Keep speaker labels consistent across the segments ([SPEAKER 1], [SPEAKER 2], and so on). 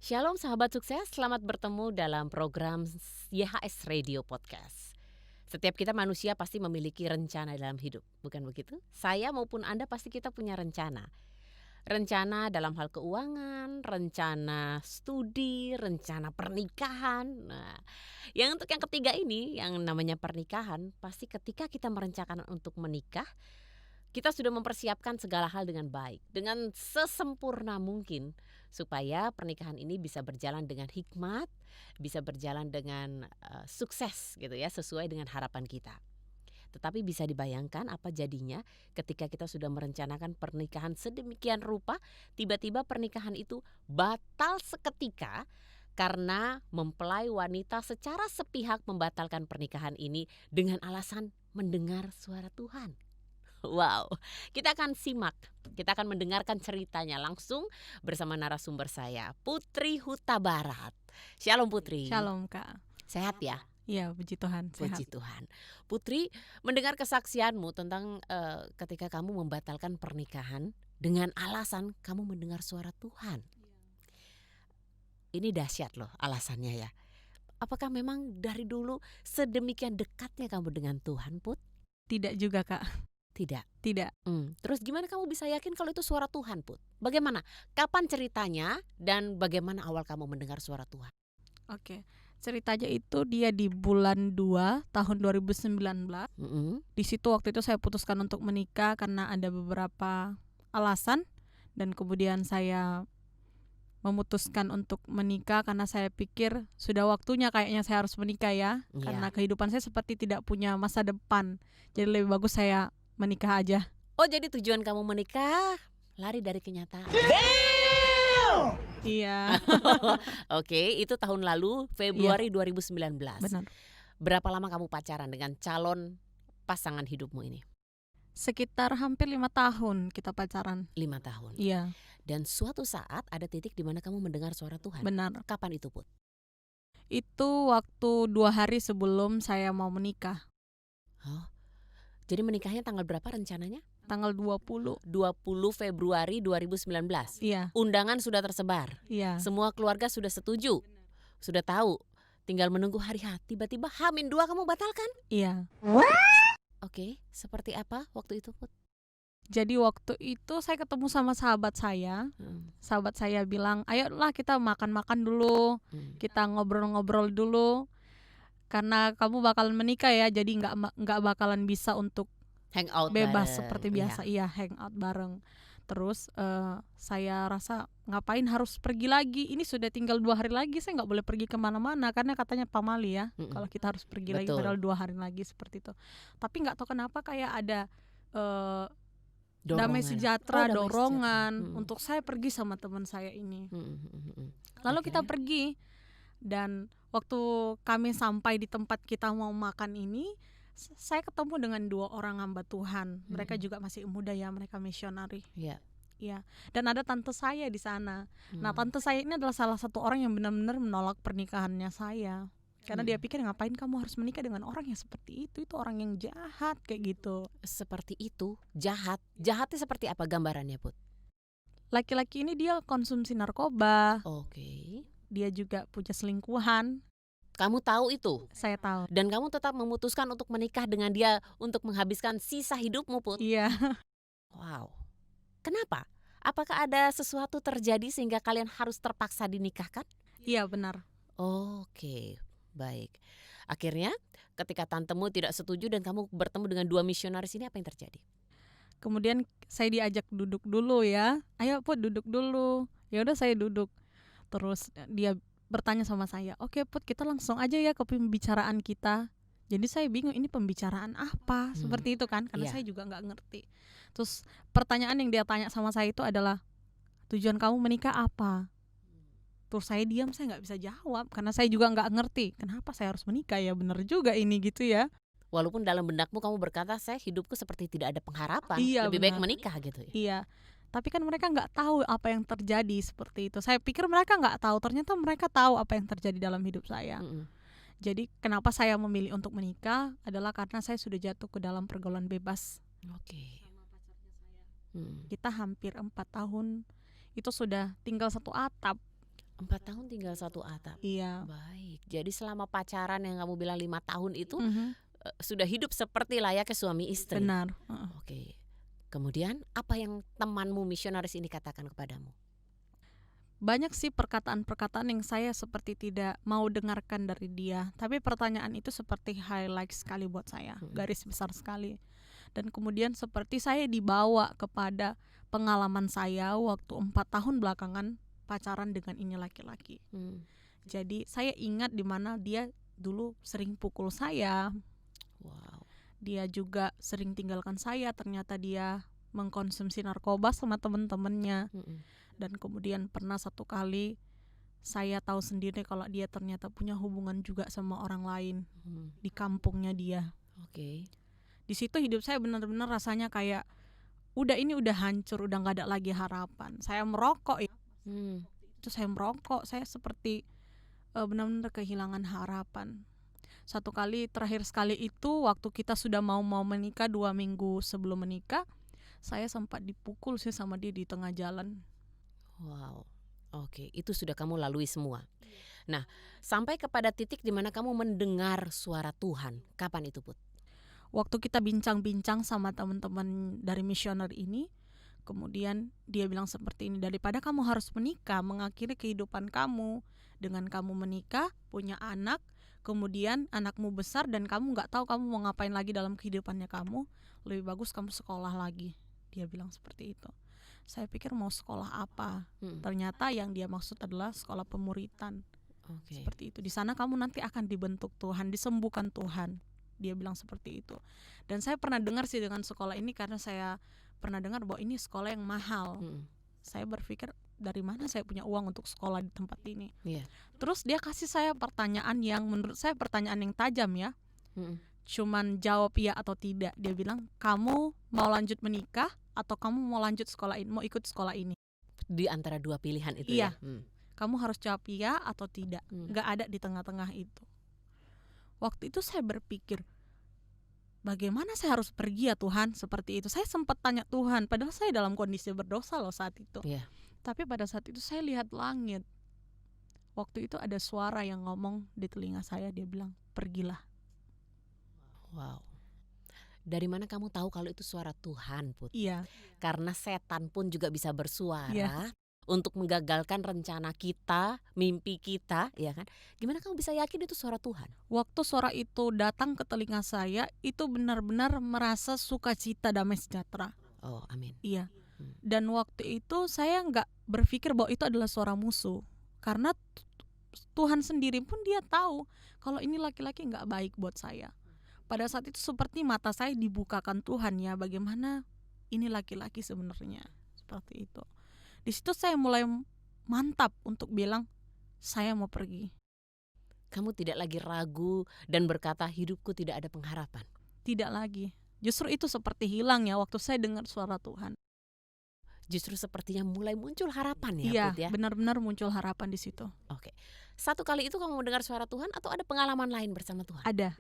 [SPEAKER 1] Shalom sahabat sukses, selamat bertemu dalam program YHS Radio Podcast. Setiap kita manusia pasti memiliki rencana dalam hidup, bukan begitu? Saya maupun Anda pasti kita punya rencana. Rencana dalam hal keuangan, rencana studi, rencana pernikahan. Nah, yang untuk yang ketiga ini, yang namanya pernikahan, pasti ketika kita merencanakan untuk menikah, kita sudah mempersiapkan segala hal dengan baik, dengan sesempurna mungkin supaya pernikahan ini bisa berjalan dengan hikmat, bisa berjalan dengan sukses gitu ya, sesuai dengan harapan kita. Tetapi bisa dibayangkan apa jadinya ketika kita sudah merencanakan pernikahan sedemikian rupa, tiba-tiba pernikahan itu batal seketika karena mempelai wanita secara sepihak membatalkan pernikahan ini dengan alasan mendengar suara Tuhan. Wow, kita akan simak, kita akan mendengarkan ceritanya langsung bersama narasumber saya, Putri Huta Barat. Shalom Putri.
[SPEAKER 2] Shalom Kak.
[SPEAKER 1] Sehat ya?
[SPEAKER 2] Iya, puji Tuhan, sehat.
[SPEAKER 1] Puji Tuhan. Putri, mendengar kesaksianmu tentang ketika kamu membatalkan pernikahan dengan alasan kamu mendengar suara Tuhan. Ini dahsyat loh alasannya ya. Apakah memang dari dulu sedemikian dekatnya kamu dengan Tuhan, Put?
[SPEAKER 2] Tidak juga Kak. Tidak.
[SPEAKER 1] Terus gimana kamu bisa yakin kalau itu suara Tuhan, Put? Bagaimana? Kapan ceritanya dan bagaimana awal kamu mendengar suara Tuhan?
[SPEAKER 2] Oke. Ceritanya itu dia di bulan 2 tahun 2019. Di situ waktu itu saya putuskan untuk menikah karena ada beberapa alasan, dan kemudian saya memutuskan untuk menikah karena saya pikir sudah waktunya kayaknya saya harus menikah ya. Karena kehidupan saya seperti tidak punya masa depan. Jadi lebih bagus saya menikah aja.
[SPEAKER 1] Oh, jadi tujuan kamu menikah lari dari kenyataan.
[SPEAKER 2] Iya.
[SPEAKER 1] Oke, itu tahun lalu Februari 2019.
[SPEAKER 2] Benar.
[SPEAKER 1] Berapa lama kamu pacaran dengan calon pasangan hidupmu ini?
[SPEAKER 2] Sekitar hampir 5 tahun kita pacaran.
[SPEAKER 1] 5 tahun.
[SPEAKER 2] Iya.
[SPEAKER 1] Dan suatu saat ada titik di mana kamu mendengar suara Tuhan.
[SPEAKER 2] Benar.
[SPEAKER 1] Kapan itu, Put?
[SPEAKER 2] Itu waktu 2 hari sebelum saya mau menikah.
[SPEAKER 1] Oh. Jadi menikahnya tanggal berapa rencananya?
[SPEAKER 2] Tanggal 20
[SPEAKER 1] Februari 2019.
[SPEAKER 2] Iya.
[SPEAKER 1] Undangan sudah tersebar.
[SPEAKER 2] Iya.
[SPEAKER 1] Semua keluarga sudah setuju. Sudah tahu. Tinggal menunggu hari H. Tiba-tiba H-2 kamu batalkan?
[SPEAKER 2] Iya.
[SPEAKER 1] Oke, seperti apa waktu itu, Put?
[SPEAKER 2] Jadi waktu itu saya ketemu sama sahabat saya. Sahabat saya bilang, ayolah kita makan-makan dulu. Kita ngobrol-ngobrol dulu. Karena kamu bakalan menikah ya, jadi nggak bakalan bisa untuk
[SPEAKER 1] hangout
[SPEAKER 2] bebas
[SPEAKER 1] bareng,
[SPEAKER 2] seperti biasa. Iya, hangout bareng. Terus saya rasa ngapain harus pergi lagi? Ini sudah tinggal 2 hari lagi, saya nggak boleh pergi kemana-mana karena katanya pamali ya. Kalau kita harus pergi lagi padahal 2 hari lagi seperti itu. Tapi nggak tahu kenapa kayak ada damai sejahtera, dorongan untuk saya pergi sama teman saya ini. Lalu kita pergi, dan waktu kami sampai di tempat kita mau makan ini, saya ketemu dengan 2 orang hamba Tuhan. Mereka juga masih muda ya, mereka misionari. Iya. Dan ada tante saya di sana. Nah, tante saya ini adalah salah satu orang yang benar-benar menolak pernikahannya saya. Karena dia pikir ngapain kamu harus menikah dengan orang yang seperti itu orang yang jahat kayak gitu.
[SPEAKER 1] Seperti itu, jahat. Jahatnya seperti apa gambarannya, Put?
[SPEAKER 2] Laki-laki ini dia konsumsi narkoba.
[SPEAKER 1] Oke.
[SPEAKER 2] Dia juga punya selingkuhan.
[SPEAKER 1] Kamu tahu itu?
[SPEAKER 2] Saya tahu.
[SPEAKER 1] Dan kamu tetap memutuskan untuk menikah dengan dia untuk menghabiskan sisa hidupmu, Put?
[SPEAKER 2] Iya.
[SPEAKER 1] Wow. Kenapa? Apakah ada sesuatu terjadi sehingga kalian harus terpaksa dinikahkan?
[SPEAKER 2] Iya, benar.
[SPEAKER 1] Oke, baik. Akhirnya ketika tantemu tidak setuju dan kamu bertemu dengan 2 misionaris ini, apa yang terjadi?
[SPEAKER 2] Kemudian saya diajak duduk dulu ya. Ayo Put, duduk dulu. Ya udah, saya duduk. Terus dia bertanya sama saya, oke Put, kita langsung aja ya ke pembicaraan kita. Jadi saya bingung ini pembicaraan apa, seperti itu kan, karena saya juga nggak ngerti. Terus pertanyaan yang dia tanya sama saya itu adalah, tujuan kamu menikah apa? Terus saya diam, saya nggak bisa jawab karena saya juga nggak ngerti kenapa saya harus menikah ya, bener juga ini gitu ya.
[SPEAKER 1] Walaupun dalam benakmu kamu berkata, saya hidupku seperti tidak ada pengharapan, lebih baik menikah gitu ya.
[SPEAKER 2] Iya. Tapi kan mereka nggak tahu apa yang terjadi seperti itu. Saya pikir mereka nggak tahu, ternyata mereka tahu apa yang terjadi dalam hidup saya. Jadi kenapa saya memilih untuk menikah adalah karena saya sudah jatuh ke dalam pergaulan bebas.
[SPEAKER 1] Oke.
[SPEAKER 2] Kita hampir 4 tahun itu sudah tinggal satu atap.
[SPEAKER 1] 4 tahun tinggal satu atap.
[SPEAKER 2] Iya.
[SPEAKER 1] Baik. Jadi selama pacaran yang kamu bilang 5 tahun itu sudah hidup seperti layaknya suami istri.
[SPEAKER 2] Benar.
[SPEAKER 1] Oke. Kemudian apa yang temanmu misionaris ini katakan kepadamu?
[SPEAKER 2] Banyak sih perkataan-perkataan yang saya seperti tidak mau dengarkan dari dia. Tapi pertanyaan itu seperti highlight sekali buat saya, garis besar sekali. Dan kemudian seperti saya dibawa kepada pengalaman saya waktu 4 tahun belakangan pacaran dengan ini laki-laki. Jadi saya ingat di mana dia dulu sering pukul saya.
[SPEAKER 1] Wow.
[SPEAKER 2] Dia juga sering tinggalkan saya. Ternyata dia mengkonsumsi narkoba sama teman-temannya. Dan kemudian pernah satu kali saya tahu sendiri kalau dia ternyata punya hubungan juga sama orang lain di kampungnya dia.
[SPEAKER 1] Oke.
[SPEAKER 2] Di situ hidup saya benar-benar rasanya kayak ini udah hancur, udah nggak ada lagi harapan. Saya merokok ya. Itu saya merokok, saya seperti benar-benar kehilangan harapan. Satu kali terakhir sekali itu waktu kita sudah mau menikah 2 minggu sebelum menikah, saya sempat dipukul sih sama dia di tengah jalan.
[SPEAKER 1] Wow, oke, itu sudah kamu lalui semua. Nah, sampai kepada titik di mana kamu mendengar suara Tuhan, kapan itu, Put?
[SPEAKER 2] Waktu kita bincang-bincang sama teman-teman dari misioner ini, kemudian dia bilang seperti ini, daripada kamu harus menikah, mengakhiri kehidupan kamu dengan kamu menikah, punya anak, kemudian anakmu besar dan kamu gak tahu kamu mau ngapain lagi dalam kehidupannya kamu, lebih bagus kamu sekolah lagi. Dia bilang seperti itu. Saya pikir mau sekolah apa? Ternyata yang dia maksud adalah sekolah pemuritan. Seperti itu. Di sana kamu nanti akan dibentuk Tuhan, disembuhkan Tuhan. Dia bilang seperti itu. Dan saya pernah dengar sih dengan sekolah ini karena saya pernah dengar bahwa ini sekolah yang mahal. Saya berpikir dari mana saya punya uang untuk sekolah di tempat ini. Terus dia kasih saya pertanyaan yang menurut saya pertanyaan yang tajam ya. Cuman jawab iya atau tidak. Dia bilang, kamu mau lanjut menikah atau kamu mau lanjut sekolah ini, mau ikut sekolah ini?
[SPEAKER 1] Di antara dua pilihan itu
[SPEAKER 2] iya.
[SPEAKER 1] ya?
[SPEAKER 2] Kamu harus jawab iya atau tidak. Gak ada di tengah-tengah itu. Waktu itu saya berpikir, bagaimana saya harus pergi ya Tuhan? Seperti itu. Saya sempat tanya Tuhan, padahal saya dalam kondisi berdosa loh saat itu. Tapi pada saat itu saya lihat langit. Waktu itu ada suara yang ngomong di telinga saya. Dia bilang, pergilah.
[SPEAKER 1] Wow. Dari mana kamu tahu kalau itu suara Tuhan, Put?
[SPEAKER 2] Iya.
[SPEAKER 1] Karena setan pun juga bisa bersuara untuk menggagalkan rencana kita, mimpi kita, ya kan? Gimana kamu bisa yakin itu suara Tuhan?
[SPEAKER 2] Waktu suara itu datang ke telinga saya, itu benar-benar merasa sukacita, damai sejahtera.
[SPEAKER 1] Oh, amin.
[SPEAKER 2] Iya. Dan waktu itu saya nggak berpikir bahwa itu adalah suara musuh, karena Tuhan sendiri pun dia tahu kalau ini laki-laki nggak baik buat saya. Pada saat itu seperti mata saya dibukakan Tuhan ya, bagaimana ini laki-laki sebenarnya, seperti itu. Di situ saya mulai mantap untuk bilang, saya mau pergi.
[SPEAKER 1] Kamu tidak lagi ragu dan berkata hidupku tidak ada pengharapan?
[SPEAKER 2] Tidak lagi. Justru itu seperti hilang ya waktu saya dengar suara Tuhan.
[SPEAKER 1] Justru sepertinya mulai muncul harapan ya,
[SPEAKER 2] iya,
[SPEAKER 1] Put ya?
[SPEAKER 2] Benar-benar muncul harapan di situ.
[SPEAKER 1] Oke. Satu kali itu kamu mendengar suara Tuhan atau ada pengalaman lain bersama Tuhan?
[SPEAKER 2] Ada.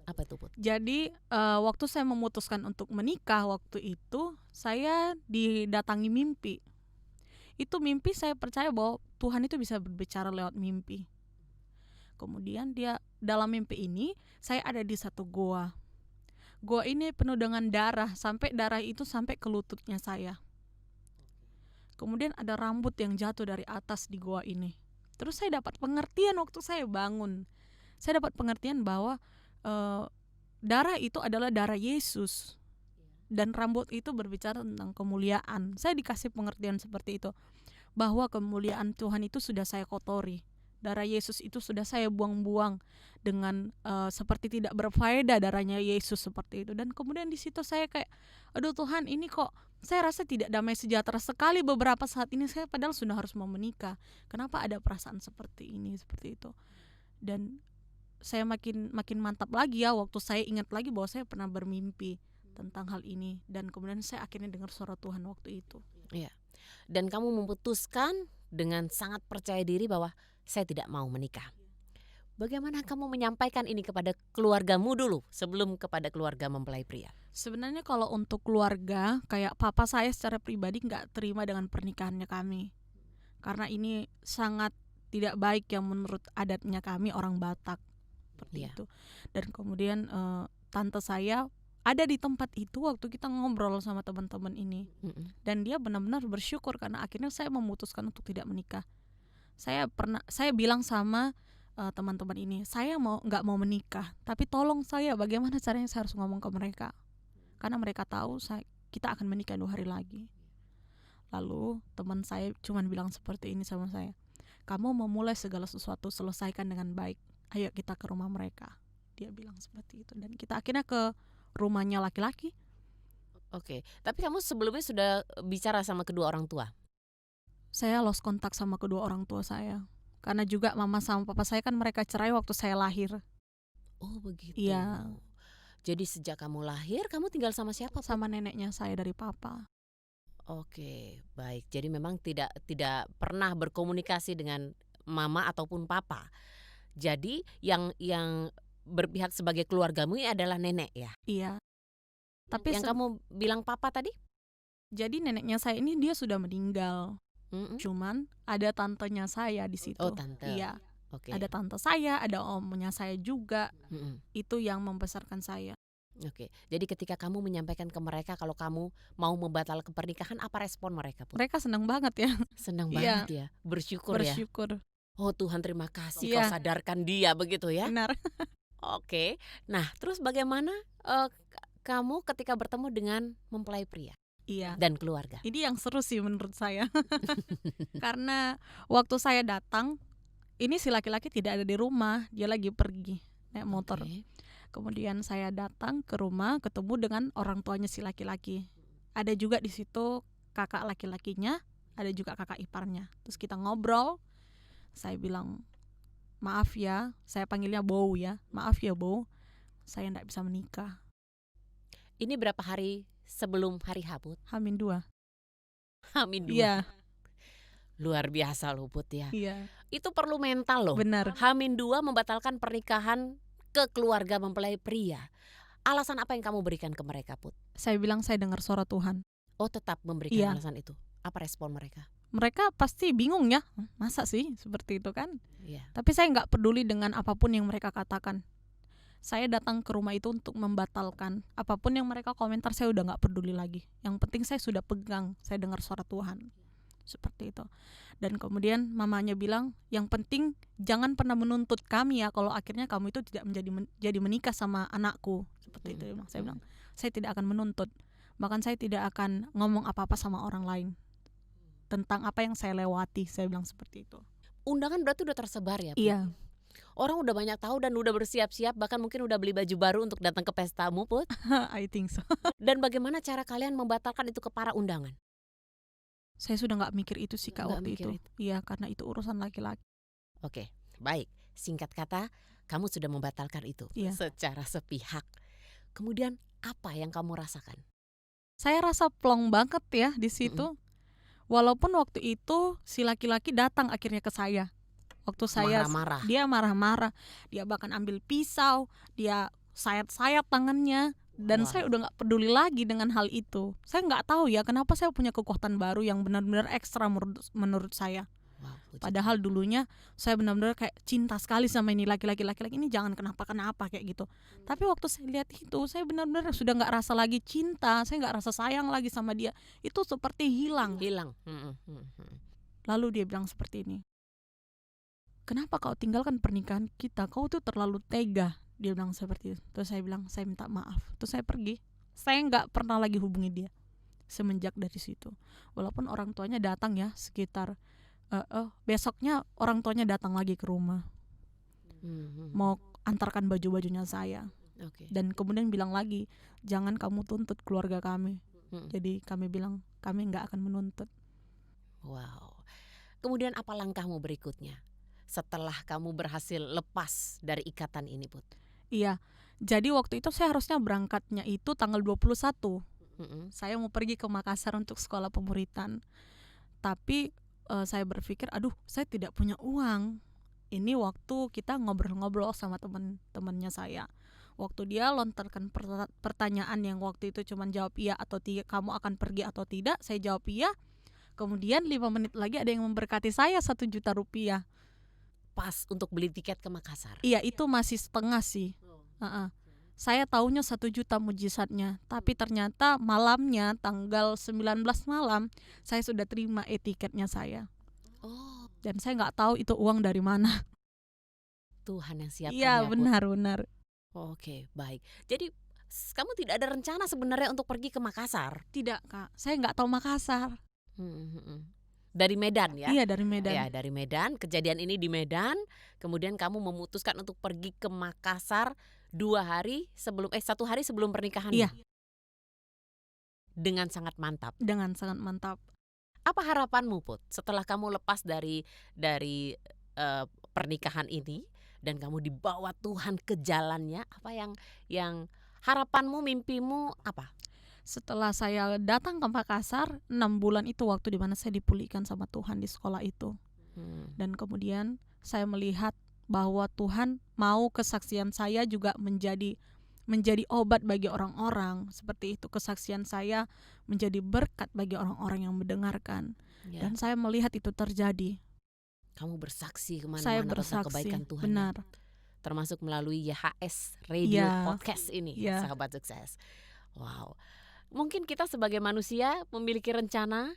[SPEAKER 1] Apa itu, Put?
[SPEAKER 2] Jadi waktu saya memutuskan untuk menikah waktu itu, saya didatangi mimpi. Itu mimpi saya percaya bahwa Tuhan itu bisa berbicara lewat mimpi. Kemudian dalam mimpi ini saya ada di satu goa. Goa ini penuh dengan darah, sampai darah itu sampai ke lututnya saya. Kemudian ada rambut yang jatuh dari atas di goa ini. Terus saya dapat pengertian waktu saya bangun. Saya dapat pengertian bahwa darah itu adalah darah Yesus. Dan rambut itu berbicara tentang kemuliaan. Saya dikasih pengertian seperti itu, bahwa kemuliaan Tuhan itu sudah saya kotori. Darah Yesus itu sudah saya buang-buang dengan seperti tidak berfaedah darahnya Yesus seperti itu. Dan kemudian di situ saya kayak, aduh Tuhan, ini kok saya rasa tidak damai sejahtera sekali beberapa saat ini. Saya padahal sudah harus mau menikah. Kenapa ada perasaan seperti ini, seperti itu? Dan saya makin mantap lagi ya waktu saya ingat lagi bahwa saya pernah bermimpi tentang hal ini, dan kemudian saya akhirnya dengar suara Tuhan waktu itu.
[SPEAKER 1] Iya. Dan kamu memutuskan dengan sangat percaya diri bahwa saya tidak mau menikah. Bagaimana kamu menyampaikan ini kepada keluargamu dulu sebelum kepada keluarga mempelai pria?
[SPEAKER 2] Sebenarnya kalau untuk keluarga, kayak papa saya secara pribadi nggak terima dengan pernikahannya kami. karena ini sangat tidak baik yang menurut adatnya kami orang Batak seperti itu. Dan kemudian tante saya ada di tempat itu waktu kita ngobrol sama teman-teman ini. Dan dia benar-benar bersyukur karena akhirnya saya memutuskan untuk tidak menikah. Saya bilang sama teman-teman ini, saya nggak mau menikah, tapi tolong saya bagaimana caranya saya harus ngomong ke mereka, karena mereka tahu kita akan menikah 2 hari lagi. Lalu teman saya cuman bilang seperti ini sama saya, kamu memulai segala sesuatu selesaikan dengan baik, ayo kita ke rumah mereka. Dia bilang seperti itu, dan kita akhirnya ke rumahnya laki-laki.
[SPEAKER 1] Oke, tapi kamu sebelumnya sudah bicara sama kedua orang tua?
[SPEAKER 2] Saya lost kontak sama kedua orang tua saya, karena juga mama sama papa saya kan mereka cerai waktu saya lahir.
[SPEAKER 1] Oh begitu.
[SPEAKER 2] Iya.
[SPEAKER 1] Jadi sejak kamu lahir kamu tinggal sama siapa?
[SPEAKER 2] Sama neneknya saya dari papa.
[SPEAKER 1] Oke, baik. Jadi memang tidak pernah berkomunikasi dengan mama ataupun papa. Jadi yang berpihak sebagai keluargamu ini adalah nenek ya?
[SPEAKER 2] Iya. Tapi
[SPEAKER 1] yang kamu bilang papa tadi?
[SPEAKER 2] Jadi neneknya saya ini dia sudah meninggal. Cuman ada tantenya saya di situ.
[SPEAKER 1] Oh, tante.
[SPEAKER 2] Iya.
[SPEAKER 1] Oke.
[SPEAKER 2] Ada tante saya, ada omnya saya juga. Itu yang membesarkan saya.
[SPEAKER 1] Oke. Jadi ketika kamu menyampaikan ke mereka kalau kamu mau membatalkan pernikahan, apa respon mereka?
[SPEAKER 2] Mereka senang banget ya.
[SPEAKER 1] Senang banget ya. Bersyukur ya. Oh Tuhan, terima kasih kau sadarkan dia, begitu ya.
[SPEAKER 2] Benar.
[SPEAKER 1] Oke. Nah, terus bagaimana kamu ketika bertemu dengan mempelai pria?
[SPEAKER 2] Iya.
[SPEAKER 1] Dan keluarga.
[SPEAKER 2] Ini yang seru sih menurut saya. Karena waktu saya datang, ini si laki-laki tidak ada di rumah, dia lagi pergi naik motor. Kemudian saya datang ke rumah, ketemu dengan orang tuanya si laki-laki. Ada juga di situ kakak laki-lakinya, ada juga kakak iparnya. Terus kita ngobrol. Saya bilang, maaf ya, saya panggilnya Bow ya. Maaf ya Bow, saya tidak bisa menikah.
[SPEAKER 1] Ini berapa hari sebelum hari H, Put?
[SPEAKER 2] H-2.
[SPEAKER 1] H-2.
[SPEAKER 2] Iya.
[SPEAKER 1] Luar biasa loh, Put ya.
[SPEAKER 2] Iya.
[SPEAKER 1] Itu perlu mental loh.
[SPEAKER 2] Benar.
[SPEAKER 1] H-2 membatalkan pernikahan ke keluarga mempelai pria. Alasan apa yang kamu berikan ke mereka, Put?
[SPEAKER 2] Saya bilang saya dengar suara Tuhan.
[SPEAKER 1] Oh, tetap memberikan alasan itu. Apa respon mereka?
[SPEAKER 2] Mereka pasti bingung ya, masa sih seperti itu kan?
[SPEAKER 1] Iya.
[SPEAKER 2] Tapi saya nggak peduli dengan apapun yang mereka katakan. Saya datang ke rumah itu untuk membatalkan apapun yang mereka komentar. Saya udah nggak peduli lagi. Yang penting saya sudah pegang, saya dengar suara Tuhan. Seperti itu. Dan kemudian mamanya bilang, yang penting jangan pernah menuntut kami ya kalau akhirnya kamu itu tidak jadi menikah sama anakku. Seperti itu. Saya bilang, saya tidak akan menuntut. Bahkan saya tidak akan ngomong apa-apa sama orang lain tentang apa yang saya lewati. Saya bilang seperti itu.
[SPEAKER 1] Undangan berarti udah tersebar ya, Put?
[SPEAKER 2] Iya.
[SPEAKER 1] Orang udah banyak tahu dan udah bersiap-siap, bahkan mungkin udah beli baju baru untuk datang ke pestamu, Put.
[SPEAKER 2] I think so.
[SPEAKER 1] Dan bagaimana cara kalian membatalkan itu ke para undangan?
[SPEAKER 2] Saya sudah nggak mikir itu sih Kak waktu itu. Iya, karena itu urusan laki-laki.
[SPEAKER 1] Oke, baik. Singkat kata, kamu sudah membatalkan itu secara sepihak. Kemudian apa yang kamu rasakan?
[SPEAKER 2] Saya rasa plong banget ya di situ. Walaupun waktu itu si laki-laki datang akhirnya ke saya. Waktu saya
[SPEAKER 1] marah-marah.
[SPEAKER 2] Dia marah-marah. Dia bahkan ambil pisau, dia sayat-sayat tangannya. Dan saya udah gak peduli lagi dengan hal itu. Saya gak tahu ya kenapa saya punya kekuatan baru yang benar-benar ekstra menurut saya. Padahal dulunya saya benar-benar kayak cinta sekali sama ini laki-laki ini, jangan kenapa-kenapa kayak gitu. Tapi waktu saya lihat itu, saya benar-benar sudah gak rasa lagi cinta. Saya gak rasa sayang lagi sama dia. Itu seperti hilang. Lalu dia bilang seperti ini, kenapa kau tinggalkan pernikahan kita? Kau tuh terlalu tega. Dia bilang seperti itu. Terus saya bilang, saya minta maaf. Terus saya pergi. Saya gak pernah lagi hubungi dia semenjak dari situ. Walaupun orang tuanya datang ya, sekitar besoknya orang tuanya datang lagi ke rumah. Mau antarkan baju-bajunya saya. Dan kemudian bilang lagi, jangan kamu tuntut keluarga kami. Jadi kami bilang, kami gak akan menuntut.
[SPEAKER 1] Wow. Kemudian apa langkahmu berikutnya setelah kamu berhasil lepas dari ikatan ini, Put?
[SPEAKER 2] Iya, jadi waktu itu saya harusnya berangkatnya itu tanggal 21. Saya mau pergi ke Makassar untuk sekolah pemuritan. Tapi saya berpikir, aduh saya tidak punya uang. Ini waktu kita ngobrol-ngobrol sama teman-temannya saya. Waktu dia lontarkan pertanyaan yang waktu itu cuma jawab iya atau tidak, kamu akan pergi atau tidak, saya jawab iya. Kemudian 5 menit lagi ada yang memberkati saya 1 juta rupiah.
[SPEAKER 1] Pas untuk beli tiket ke Makassar?
[SPEAKER 2] Iya, itu masih setengah sih. Saya taunya 1 juta mujizatnya, tapi ternyata malamnya tanggal 19 malam saya sudah terima tiketnya saya. Dan saya nggak tahu itu uang dari mana.
[SPEAKER 1] Tuhan yang siapkan.
[SPEAKER 2] Iya, benar.
[SPEAKER 1] Oke, baik. Jadi kamu tidak ada rencana sebenarnya untuk pergi ke Makassar?
[SPEAKER 2] Tidak, Kak. Saya nggak tahu Makassar.
[SPEAKER 1] Dari Medan ya?
[SPEAKER 2] Iya, dari Medan.
[SPEAKER 1] Ya, dari Medan. Kejadian ini di Medan. Kemudian kamu memutuskan untuk pergi ke Makassar 1 hari sebelum pernikahanmu.
[SPEAKER 2] Iya.
[SPEAKER 1] Dengan sangat mantap.
[SPEAKER 2] Dengan sangat mantap.
[SPEAKER 1] Apa harapanmu, Put, setelah kamu lepas dari pernikahan ini dan kamu dibawa Tuhan ke jalannya? Apa yang harapanmu, mimpimu apa?
[SPEAKER 2] Setelah saya datang ke Makassar, 6 bulan itu waktu dimana saya dipulihkan sama Tuhan di sekolah itu. Dan kemudian saya melihat bahwa Tuhan mau kesaksian saya juga menjadi obat bagi orang-orang. Seperti itu, kesaksian saya menjadi berkat bagi orang-orang yang mendengarkan. Dan saya melihat itu terjadi.
[SPEAKER 1] Kamu bersaksi
[SPEAKER 2] Saya
[SPEAKER 1] kemana-mana tentang kebaikan Tuhan.
[SPEAKER 2] Benar.
[SPEAKER 1] Termasuk melalui YHS Radio Podcast ini, Sahabat Sukses. Wow. Mungkin kita sebagai manusia memiliki rencana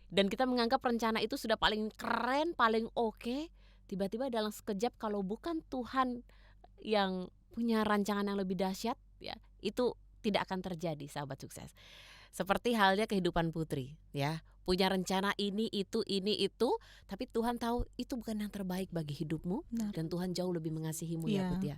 [SPEAKER 1] dan kita menganggap rencana itu sudah paling keren, paling oke. Tiba-tiba dalam sekejap kalau bukan Tuhan yang punya rancangan yang lebih dahsyat, ya, itu tidak akan terjadi, Sahabat Sukses. Seperti halnya kehidupan Putri, ya. Punya rencana ini, itu, tapi Tuhan tahu itu bukan yang terbaik bagi hidupmu. Benar. Dan Tuhan jauh lebih mengasihimu, ya, Put, ya.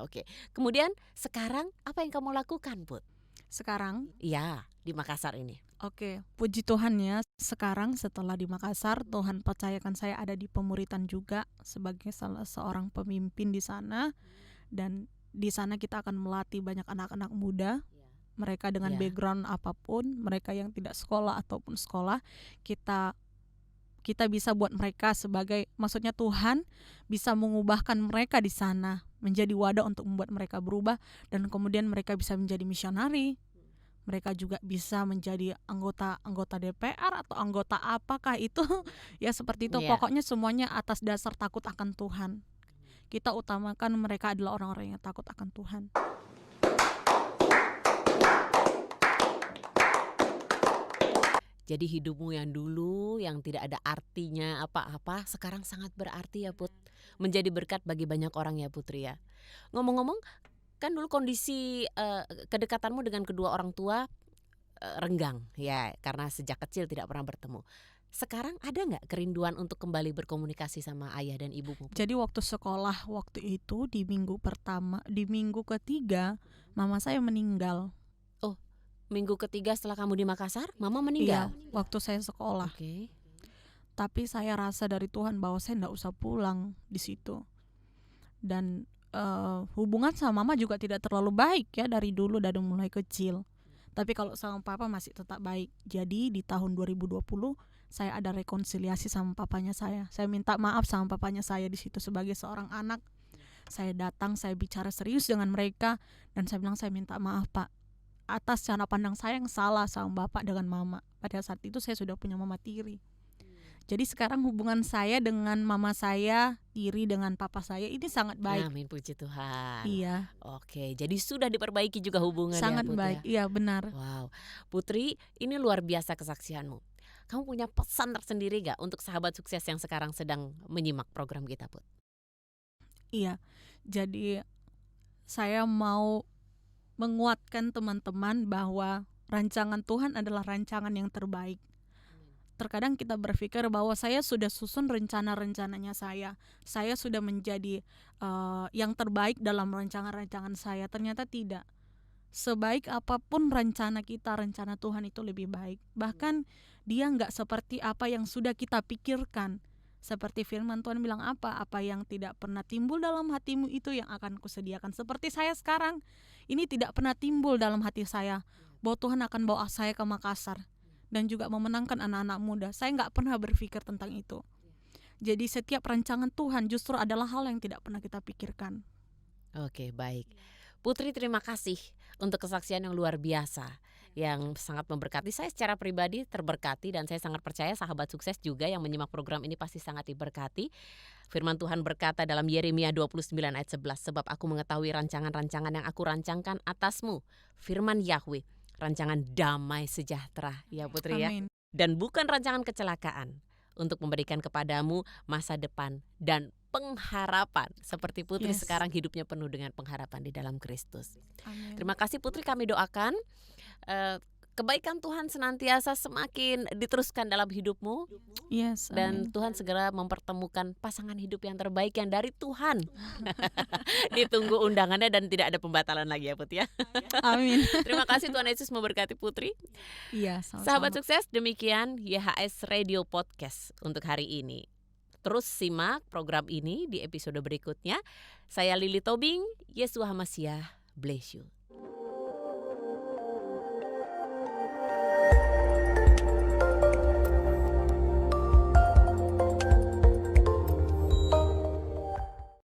[SPEAKER 1] Oke. Kemudian sekarang apa yang kamu lakukan, Put?
[SPEAKER 2] Sekarang?
[SPEAKER 1] Iya, di Makassar ini.
[SPEAKER 2] Oke, puji Tuhan ya. Sekarang setelah di Makassar, Tuhan percayakan saya ada di Pemuritan juga sebagai salah seorang pemimpin di sana. Dan di sana kita akan melatih banyak anak-anak muda. Mereka dengan background apapun, mereka yang tidak sekolah ataupun sekolah, kita bisa buat mereka sebagai, maksudnya Tuhan bisa mengubahkan mereka di sana menjadi wadah untuk membuat mereka berubah, dan kemudian mereka bisa menjadi misionari. Mereka juga bisa menjadi anggota DPR atau anggota apakah itu ya, seperti itu. Pokoknya semuanya atas dasar takut akan Tuhan. Kita utamakan mereka adalah orang-orang yang takut akan Tuhan.
[SPEAKER 1] Jadi hidupmu yang dulu yang tidak ada artinya apa-apa sekarang sangat berarti ya, Put. Menjadi berkat bagi banyak orang ya, Putri ya. Ngomong-ngomong, kan dulu kondisi kedekatanmu dengan kedua orang tua renggang ya, karena sejak kecil tidak pernah bertemu. Sekarang ada nggak kerinduan untuk kembali berkomunikasi sama ayah dan ibumu?
[SPEAKER 2] Jadi waktu sekolah waktu itu di minggu ketiga mama saya meninggal.
[SPEAKER 1] Minggu ketiga setelah kamu di Makassar, mama meninggal?
[SPEAKER 2] Iya, waktu saya sekolah. Tapi saya rasa dari Tuhan bahwa saya enggak usah pulang di situ. Dan hubungan sama mama juga tidak terlalu baik ya dari dulu, dari mulai kecil. Tapi kalau sama papa masih tetap baik. Jadi di tahun 2020 saya ada rekonsiliasi sama papanya saya. Saya minta maaf sama papanya saya di situ sebagai seorang anak. Saya datang, saya bicara serius dengan mereka dan saya bilang, saya minta maaf, Pak, atas cara pandang saya yang salah sama bapak dengan mama. Pada saat itu saya sudah punya mama tiri. Jadi sekarang hubungan saya dengan mama saya tiri dengan papa saya ini sangat baik.
[SPEAKER 1] Amin, puji Tuhan.
[SPEAKER 2] Iya.
[SPEAKER 1] Oke, jadi sudah diperbaiki juga hubungannya.
[SPEAKER 2] Sangat baik, iya benar.
[SPEAKER 1] Wow, Putri, ini luar biasa kesaksianmu. Kamu punya pesan tersendiri gak untuk sahabat sukses yang sekarang sedang menyimak program kita, Put?
[SPEAKER 2] Iya, jadi saya mau menguatkan teman-teman bahwa rancangan Tuhan adalah rancangan yang terbaik. Terkadang kita berpikir bahwa saya sudah susun rencana-rencananya saya sudah menjadi yang terbaik dalam rancangan-rancangan saya. Ternyata tidak. Sebaik apapun rencana kita, rencana Tuhan itu lebih baik. Bahkan dia gak seperti apa yang sudah kita pikirkan. Seperti firman Tuhan bilang, apa yang tidak pernah timbul dalam hatimu itu yang akan kusediakan. Seperti saya sekarang, ini tidak pernah timbul dalam hati saya bahwa Tuhan akan bawa saya ke Makassar dan juga memenangkan anak-anak muda. Saya gak pernah berpikir tentang itu. Jadi setiap rancangan Tuhan justru adalah hal yang tidak pernah kita pikirkan.
[SPEAKER 1] Oke, baik. Putri, terima kasih untuk kesaksian yang luar biasa yang sangat memberkati. Saya secara pribadi terberkati dan saya sangat percaya sahabat sukses juga yang menyimak program ini pasti sangat diberkati. Firman Tuhan berkata dalam Yeremia 29 ayat 11, sebab aku mengetahui rancangan-rancangan yang aku rancangkan atasmu, firman Yahweh, rancangan damai sejahtera, ya Putri ya.
[SPEAKER 2] Amin.
[SPEAKER 1] Dan bukan rancangan kecelakaan, untuk memberikan kepadamu masa depan dan pengharapan. Seperti Putri sekarang hidupnya penuh dengan pengharapan di dalam Kristus.
[SPEAKER 2] Amin.
[SPEAKER 1] Terima kasih Putri, kami doakan kebaikan Tuhan senantiasa semakin diteruskan dalam hidupmu. Dan Tuhan segera mempertemukan pasangan hidup yang terbaik yang dari Tuhan. Ditunggu undangannya dan tidak ada pembatalan lagi ya Putri ya.
[SPEAKER 2] Amin.
[SPEAKER 1] Terima kasih, Tuhan Yesus memberkati Putri.
[SPEAKER 2] Iya, sama-sama.
[SPEAKER 1] Sahabat sukses, demikian YHS Radio Podcast untuk hari ini. Terus simak program ini di episode berikutnya. Saya Lili Tobing, Yesua Hamasiah, bless you.